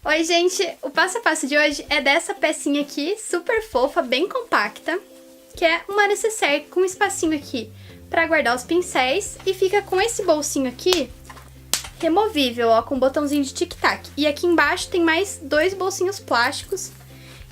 Oi, gente! O passo a passo de hoje é dessa pecinha aqui, super fofa, bem compacta, que é uma necessaire com um espacinho aqui para guardar os pincéis e fica com esse bolsinho aqui removível, ó, com um botãozinho de tic-tac. E aqui embaixo tem mais dois bolsinhos plásticos,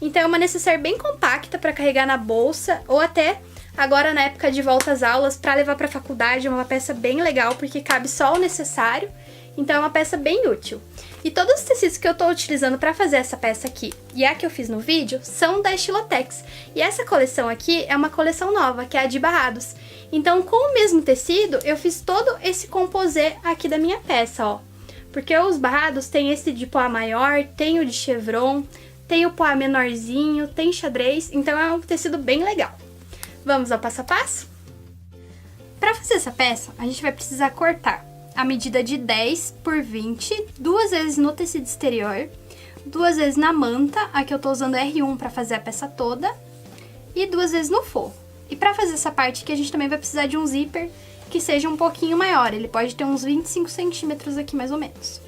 então é uma necessaire bem compacta para carregar na bolsa ou até agora na época de volta às aulas para levar para a faculdade. É uma peça bem legal porque cabe só o necessário, então é uma peça bem útil. E todos os tecidos que eu tô utilizando pra fazer essa peça aqui e a que eu fiz no vídeo são da Estilotex. E essa coleção aqui é uma coleção nova, que é a de barrados. Então, com o mesmo tecido, eu fiz todo esse composê aqui da minha peça, ó. Porque os barrados tem esse de poá maior, tem o de chevron, tem o poá menorzinho, tem xadrez, então é um tecido bem legal. Vamos ao passo a passo? Pra fazer essa peça, a gente vai precisar cortar a medida de 10 por 20, duas vezes no tecido exterior, duas vezes na manta, aqui eu tô usando R1 para fazer a peça toda, e duas vezes no forro. E para fazer essa parte aqui, a gente também vai precisar de um zíper que seja um pouquinho maior, ele pode ter uns 25 centímetros aqui mais ou menos.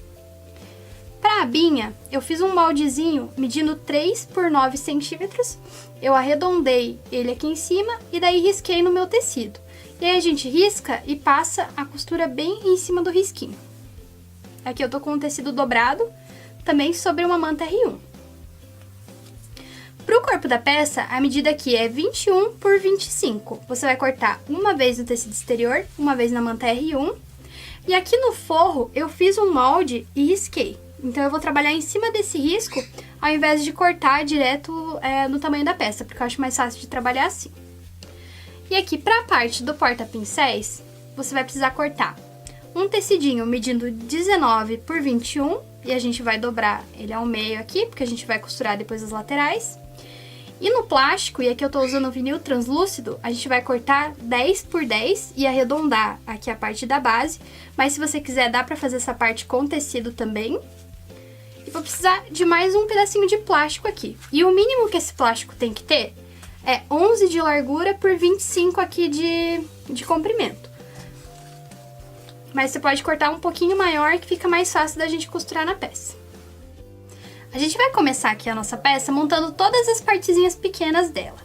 Para a abinha, eu fiz um moldezinho medindo 3 por 9 centímetros, eu arredondei ele aqui em cima e daí risquei no meu tecido. E aí a gente risca e passa a costura bem em cima do risquinho. Aqui eu tô com o tecido dobrado, também sobre uma manta R1. Pro corpo da peça, a medida aqui é 21 por 25. Você vai cortar uma vez no tecido exterior, uma vez na manta R1. E aqui no forro, eu fiz um molde e risquei. Então eu vou trabalhar em cima desse risco, ao invés de cortar direto no tamanho da peça, porque eu acho mais fácil de trabalhar assim. E aqui, para a parte do porta-pincéis, você vai precisar cortar um tecidinho medindo 19 por 21, e a gente vai dobrar ele ao meio aqui, porque a gente vai costurar depois as laterais. E no plástico, e aqui eu tô usando vinil translúcido, a gente vai cortar 10 por 10 e arredondar aqui a parte da base, mas se você quiser, dá pra fazer essa parte com tecido também. E vou precisar de mais um pedacinho de plástico aqui. E o mínimo que esse plástico tem que ter é 11 de largura por 25 aqui de comprimento. Mas você pode cortar um pouquinho maior, que fica mais fácil da gente costurar na peça. A gente vai começar aqui a nossa peça montando todas as partezinhas pequenas dela.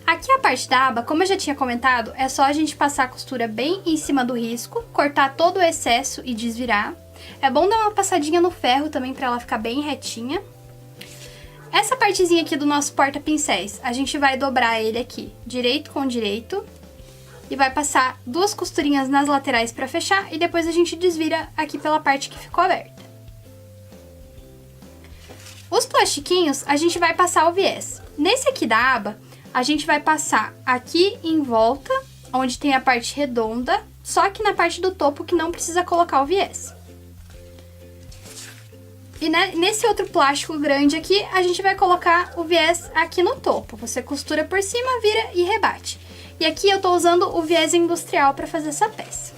Aqui a parte da aba, como eu já tinha comentado, é só a gente passar a costura bem em cima do risco, cortar todo o excesso e desvirar. É bom dar uma passadinha no ferro também para ela ficar bem retinha. Essa partezinha aqui do nosso porta-pincéis, a gente vai dobrar ele aqui, direito com direito, e vai passar duas costurinhas nas laterais para fechar, e depois a gente desvira aqui pela parte que ficou aberta. Os plastiquinhos, a gente vai passar o viés. Nesse aqui da aba, a gente vai passar aqui em volta, onde tem a parte redonda, só que na parte do topo que não precisa colocar o viés. E nesse outro plástico grande aqui, a gente vai colocar o viés aqui no topo. Você costura por cima, vira e rebate. E aqui eu tô usando o viés industrial para fazer essa peça.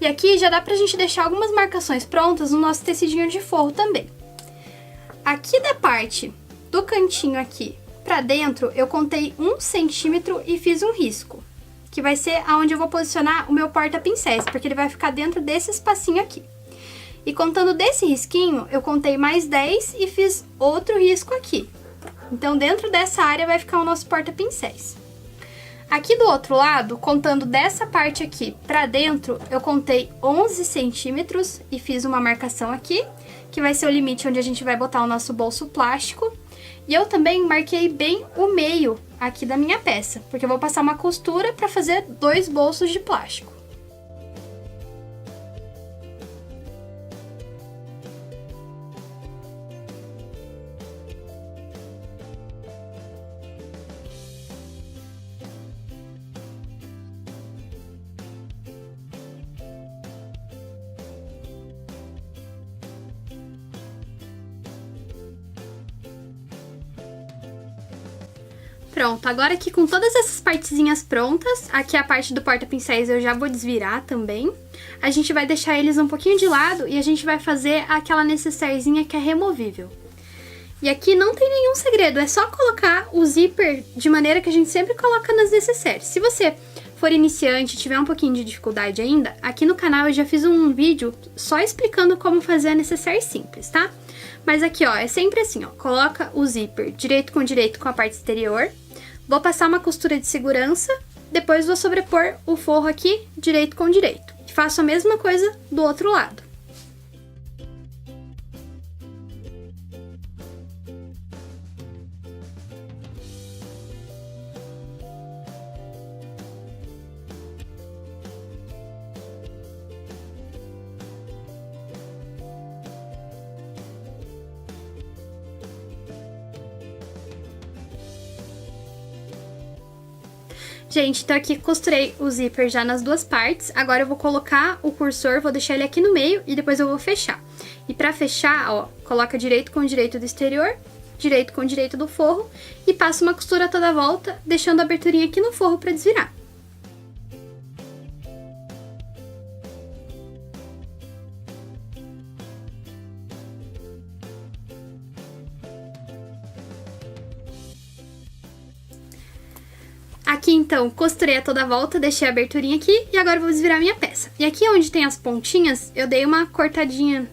E aqui já dá pra gente deixar algumas marcações prontas no nosso tecidinho de forro também. Aqui da parte do cantinho aqui pra dentro, eu contei 1 centímetro e fiz um risco, que vai ser aonde eu vou posicionar o meu porta-pincéis, porque ele vai ficar dentro desse espacinho aqui. E contando desse risquinho, eu contei mais 10 e fiz outro risco aqui. Então, dentro dessa área vai ficar o nosso porta-pincéis. Aqui do outro lado, contando dessa parte aqui pra dentro, eu contei 11 centímetros e fiz uma marcação aqui, que vai ser o limite onde a gente vai botar o nosso bolso plástico. E eu também marquei bem o meio aqui da minha peça, porque eu vou passar uma costura pra fazer 2 bolsos de plástico. Pronto, agora aqui com todas essas partezinhas prontas, aqui a parte do porta-pincéis eu já vou desvirar também. A gente vai deixar eles um pouquinho de lado e a gente vai fazer aquela necessairezinha que é removível. E aqui não tem nenhum segredo, é só colocar o zíper de maneira que a gente sempre coloca nas necessaires. Se você for iniciante e tiver um pouquinho de dificuldade ainda, aqui no canal eu já fiz um vídeo só explicando como fazer a necessaire simples, tá? Mas aqui, ó, é sempre assim, ó, coloca o zíper direito com a parte exterior, vou passar uma costura de segurança, depois vou sobrepor o forro aqui direito com direito. E faço a mesma coisa do outro lado. Gente, então aqui costurei o zíper já nas duas partes. Agora eu vou colocar o cursor, vou deixar ele aqui no meio e depois eu vou fechar. E pra fechar, ó, coloca direito com direito do exterior, direito com direito do forro e passa uma costura toda a volta, deixando a aberturinha aqui no forro pra desvirar. Aqui, então, costurei a toda a volta, deixei a aberturinha aqui e agora eu vou desvirar minha peça. E aqui onde tem as pontinhas, eu dei uma cortadinha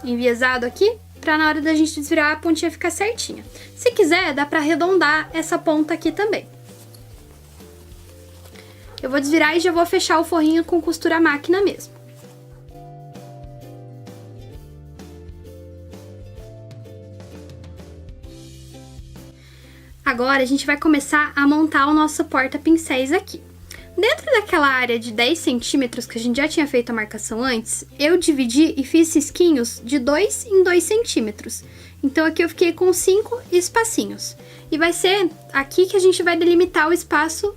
enviesado aqui, pra na hora da gente desvirar a pontinha ficar certinha. Se quiser, dá pra arredondar essa ponta aqui também. Eu vou desvirar e já vou fechar o forrinho com costura à máquina mesmo. Agora a gente vai começar a montar o nosso porta-pincéis aqui. Dentro daquela área de 10 centímetros que a gente já tinha feito a marcação antes, eu dividi e fiz risquinhos de 2 em 2 centímetros. Então aqui eu fiquei com 5 espacinhos. E vai ser aqui que a gente vai delimitar o espaço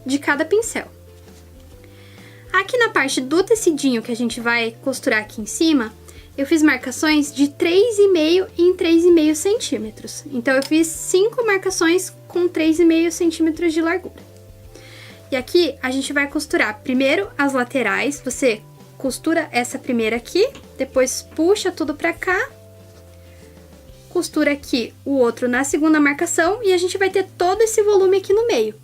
de cada pincel. Aqui na parte do tecidinho que a gente vai costurar aqui em cima, eu fiz marcações de 3,5 em 3,5 centímetros. Então, eu fiz 5 marcações com 3,5 centímetros de largura. E aqui, a gente vai costurar primeiro as laterais. Você costura essa primeira aqui, depois puxa tudo pra cá. Costura aqui o outro na segunda marcação e a gente vai ter todo esse volume aqui no meio.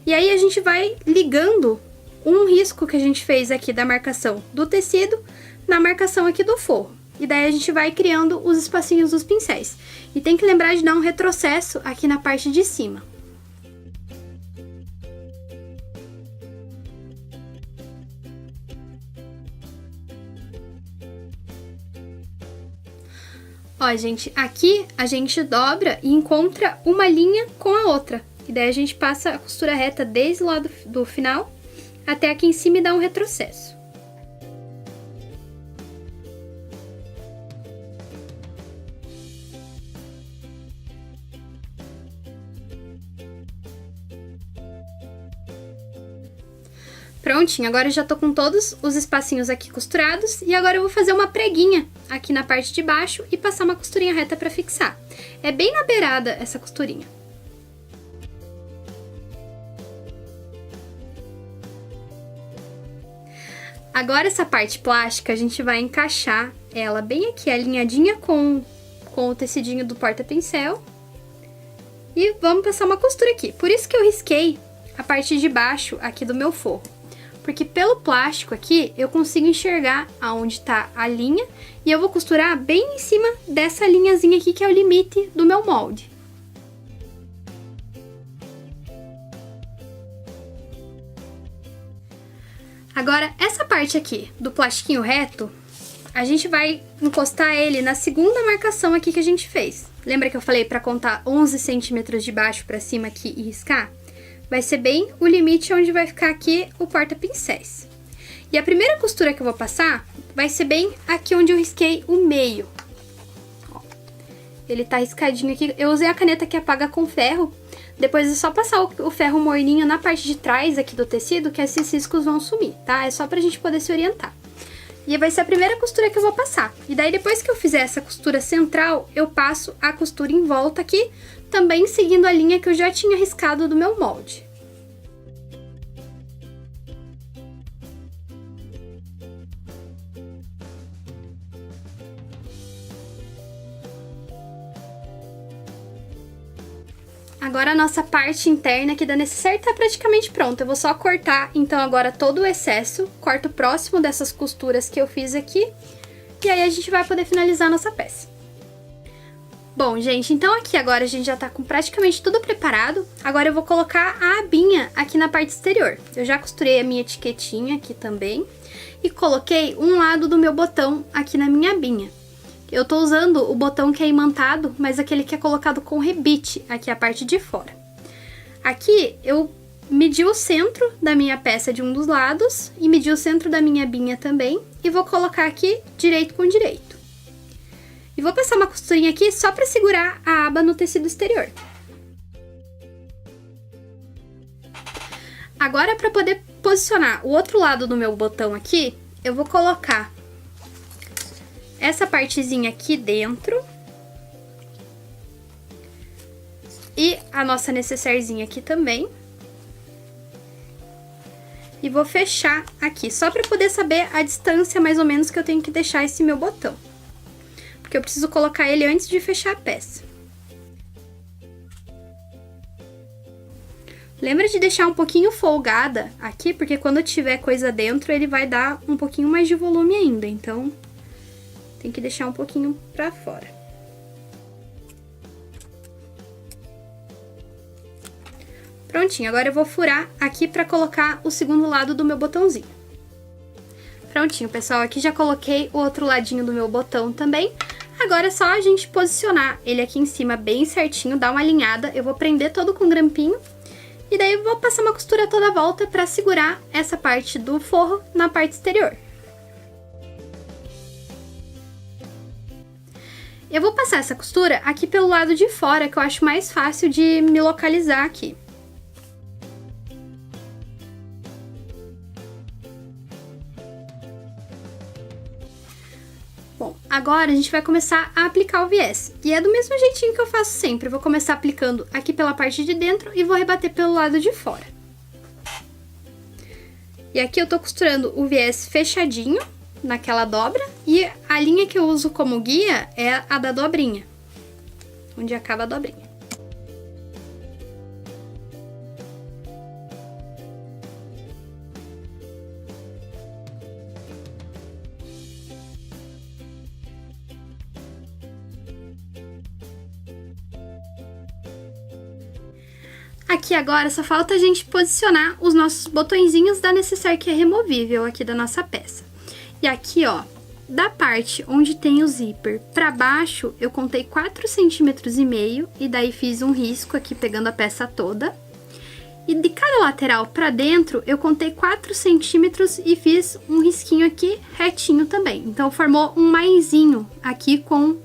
E aí, a gente vai ligando um risco que a gente fez aqui da marcação do tecido na marcação aqui do forro. E daí a gente vai criando os espacinhos dos pincéis. E tem que lembrar de dar um retrocesso aqui na parte de cima. Ó, gente, aqui a gente dobra e encontra uma linha com a outra. E daí a gente passa a costura reta desde o lado do final até aqui em cima e dá um retrocesso. Prontinho, agora eu já tô com todos os espacinhos aqui costurados e agora eu vou fazer uma preguinha aqui na parte de baixo e passar uma costurinha reta pra fixar. É bem na beirada essa costurinha. Agora essa parte plástica a gente vai encaixar ela bem aqui, alinhadinha com o tecidinho do porta-pincel. E vamos passar uma costura aqui. Por isso que eu risquei a parte de baixo aqui do meu forro. Porque pelo plástico aqui, eu consigo enxergar aonde tá a linha e eu vou costurar bem em cima dessa linhazinha aqui, que é o limite do meu molde. Agora, essa parte aqui do plastiquinho reto, a gente vai encostar ele na segunda marcação aqui que a gente fez. Lembra que eu falei para contar 11 centímetros de baixo para cima aqui e riscar? Vai ser bem o limite onde vai ficar aqui o porta-pincéis. E a primeira costura que eu vou passar vai ser bem aqui onde eu risquei o meio. Ó, ele tá riscadinho aqui. Eu usei a caneta que apaga com ferro. Depois é só passar o ferro morninho na parte de trás aqui do tecido que esses riscos vão sumir, tá? É só pra gente poder se orientar. E vai ser a primeira costura que eu vou passar. E daí depois que eu fizer essa costura central, eu passo a costura em volta aqui, também seguindo a linha que eu já tinha riscado do meu molde. Agora a nossa parte interna aqui da necessaire tá praticamente pronta. Eu vou só cortar, então, agora todo o excesso. Corto próximo dessas costuras que eu fiz aqui. E aí a gente vai poder finalizar a nossa peça. Bom, gente, então aqui agora a gente já tá com praticamente tudo preparado. Agora eu vou colocar a abinha aqui na parte exterior. Eu já costurei a minha etiquetinha aqui também. E coloquei um lado do meu botão aqui na minha abinha. Eu tô usando o botão que é imantado, mas aquele que é colocado com rebite, aqui a parte de fora. Aqui eu medi o centro da minha peça de um dos lados e medi o centro da minha abinha também. E vou colocar aqui direito com direito. E vou passar uma costurinha aqui só pra segurar a aba no tecido exterior. Agora, pra poder posicionar o outro lado do meu botão aqui, eu vou colocar essa partezinha aqui dentro. E a nossa necessairezinha aqui também. E vou fechar aqui, só pra poder saber a distância mais ou menos que eu tenho que deixar esse meu botão. Porque eu preciso colocar ele antes de fechar a peça. Lembra de deixar um pouquinho folgada aqui, porque quando tiver coisa dentro, ele vai dar um pouquinho mais de volume ainda, então tem que deixar um pouquinho pra fora. Prontinho, agora eu vou furar aqui pra colocar o segundo lado do meu botãozinho. Prontinho, pessoal, aqui já coloquei o outro ladinho do meu botão também. Agora é só a gente posicionar ele aqui em cima bem certinho, dar uma alinhada. Eu vou prender todo com grampinho. E daí eu vou passar uma costura toda a volta pra segurar essa parte do forro na parte exterior. Eu vou passar essa costura aqui pelo lado de fora, que eu acho mais fácil de me localizar aqui. Bom, agora a gente vai começar a aplicar o viés. E é do mesmo jeitinho que eu faço sempre. Eu vou começar aplicando aqui pela parte de dentro e vou rebater pelo lado de fora. E aqui eu tô costurando o viés fechadinho naquela dobra. E a linha que eu uso como guia é a da dobrinha, onde acaba a dobrinha. Aqui agora só falta a gente posicionar os nossos botõezinhos da necessaire que é removível aqui da nossa peça. E aqui, ó, da parte onde tem o zíper pra baixo, eu contei 4,5 cm e daí fiz um risco aqui pegando a peça toda. E de cada lateral pra dentro, eu contei 4 centímetros e fiz um risquinho aqui retinho também. Então, formou um maisinho aqui com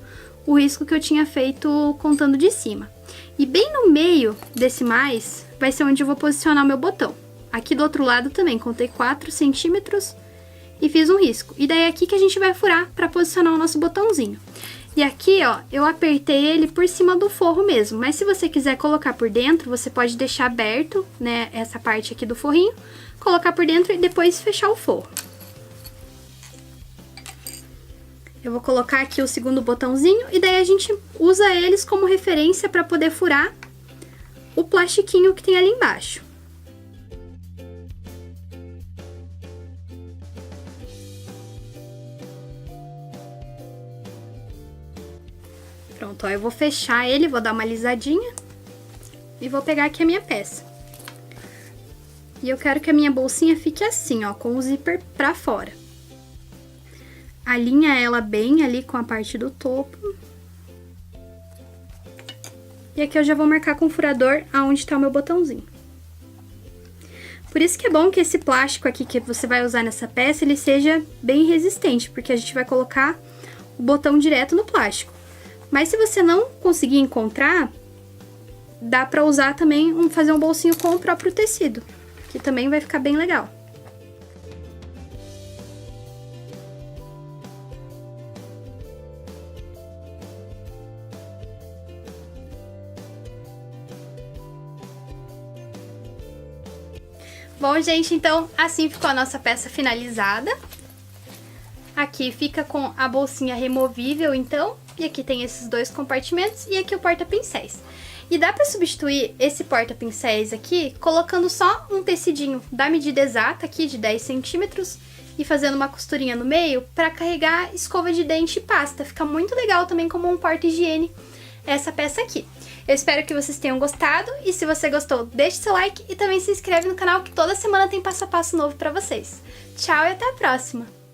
o risco que eu tinha feito contando de cima. E bem no meio desse mais, vai ser onde eu vou posicionar o meu botão. Aqui do outro lado também, contei 4 centímetros e fiz um risco. E daí é aqui que a gente vai furar para posicionar o nosso botãozinho. E aqui, ó, eu apertei ele por cima do forro mesmo. Mas se você quiser colocar por dentro, você pode deixar aberto, né, essa parte aqui do forrinho, colocar por dentro e depois fechar o forro. Eu vou colocar aqui o segundo botãozinho e daí a gente usa eles como referência para poder furar o plastiquinho que tem ali embaixo. Pronto, ó, eu vou fechar ele, vou dar uma alisadinha e vou pegar aqui a minha peça. E eu quero que a minha bolsinha fique assim, ó, com o zíper pra fora. Alinha ela bem ali com a parte do topo. E aqui eu já vou marcar com o furador aonde tá o meu botãozinho. Por isso que é bom que esse plástico aqui que você vai usar nessa peça, ele seja bem resistente, porque a gente vai colocar o botão direto no plástico. Mas se você não conseguir encontrar, dá pra usar também, fazer um bolsinho com o próprio tecido, que também vai ficar bem legal. Bom, gente, então assim ficou a nossa peça finalizada. Aqui fica com a bolsinha removível, então, e aqui tem esses dois compartimentos e aqui o porta-pincéis. E dá pra substituir esse porta-pincéis aqui colocando só um tecidinho da medida exata aqui de 10 centímetros e fazendo uma costurinha no meio pra carregar escova de dente e pasta. Fica muito legal também como um porta-higiene essa peça aqui. Eu espero que vocês tenham gostado e se você gostou, deixe seu like e também se inscreve no canal que toda semana tem passo a passo novo pra vocês. Tchau e até a próxima!